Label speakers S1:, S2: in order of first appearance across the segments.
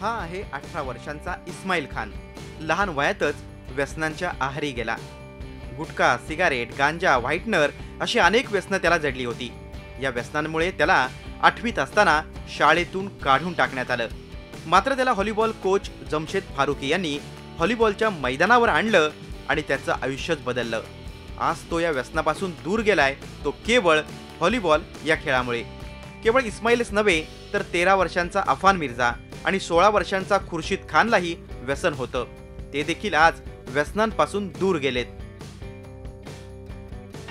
S1: हा आहे 18 वर्षांचा इस्माईल खान। लहान वयातच व्यसनांच्या आहारी गेला। गुटखा, सिगारेट, गांजा, व्हाईटनर अशी अनेक व्यसनं त्याला जडली होती। या व्यसनांमुळे त्याला 8वीत असताना शाळेतून काढून टाकण्यात आलं। मात्र त्याला व्हॉलीबॉल कोच जमशेद फारुकी यांनी व्हॉलीबॉलच्या मैदानावर आणलं आणि त्याचं आयुष्यच बदललं। आज तो या व्यसनापासून दूर गेलाय, तो केवळ व्हॉलीबॉल या खेळामुळे। केवळ इस्माईलच नव्हे तर 13 वर्षांचा अफान मिर्झा आणि 16 वर्षांचा खुर्शीद खानलाही व्यसन होतं। ते देखील आज व्यसनांपासून दूर गेलेत।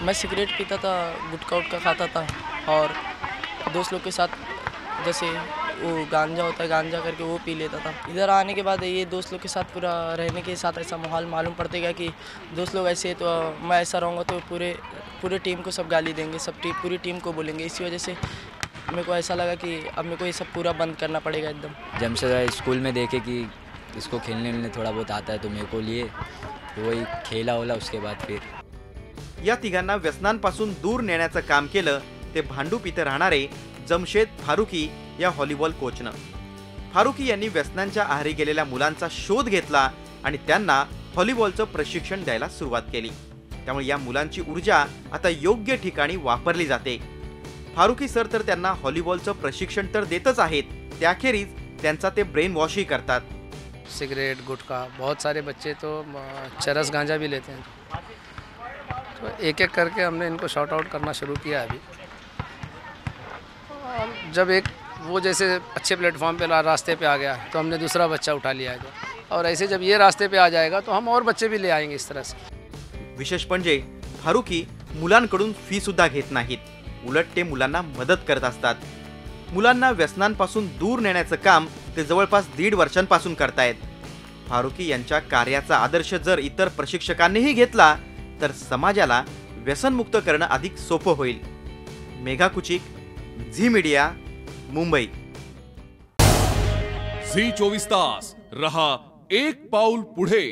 S2: मैं सिगरेट पीता था, गुटखा उटखा खाता था और दोस्त लोग के साथ जैसे वो गांजा होता है, गांजा करके वो पी लेता था। इधर आने के बाद ये दोस्त लोग के साथ पूरा रहने के साथ ऐसा माहौल मालूम पड़ता गया कि दोस्त लोग ऐसे तो मैं ऐसा रहूँगा तो पूरे टीम को सब गाली देंगे, पूरी टीम को बोलेंगे। इसी वजह से मेरे को ऐसा लगा कि अब मेरे को ये सब पूरा बंद करना पड़ेगा एकदम।
S3: जब से स्कूल में देखे कि इसको खेलने थोड़ा बहुत आता है तो मेरे को लिए वही खेला होला। उसके बाद फिर
S1: या तिघांना व्यसनांपासून दूर नेण्याचं काम केलं ते भांडूप इथे राहणारे जमशेद फारुकी या व्हॉलीबॉल कोचनं। फारुकी यांनी व्यसनांच्या आहारी गेलेल्या मुलांचा शोध घेतला आणि त्यांना व्हॉलीबॉलचं प्रशिक्षण द्यायला सुरुवात केली। त्यामुळे या मुलांची ऊर्जा आता योग्य ठिकाणी वापरली जाते। फारुकी सर तर त्यांना व्हॉलीबॉलचं प्रशिक्षण तर देतच आहेत, त्याखेरीज त्यांचा ते ब्रेन वॉशही करतात।
S4: सिगरेट, गुटखा, बहुत सारे बच्चे तो चरस गांजा भी लेते हैं, तो एक एक करके हमने इनको शॉर्ट आउट करना शुरू किया अभी। जब एक वो जैसे अच्छे प्लेटफॉर्म पे रास्ते पे आ गया तो हमने दूसरा बच्चा उठा लिया है, और ऐसे जब ये रास्ते पे आ जाएगा तो हम और बच्चे भी ले आएंगे इस तरह से। विशेष
S1: म्हणजे फारुकी मुलांकडून फी सुद्धा घेत नाहीत, उलट ते मुलांना मदत करत असतात। मुलांना व्यसनांपासून दूर नेण्याचं काम ते जवळपास 1.5 वर्षांपासून करतायत। फारुकी यांच्या कार्याचा आदर्श जर इतर प्रशिक्षकांनीही घेतला तर समाजाला व्यसनमुक्त करणं अधिक सोपं होईल। मेघा कुचिक, झी मीडिया, मुंबई।
S5: झी 24 तास रहा एक पाऊल पुढे।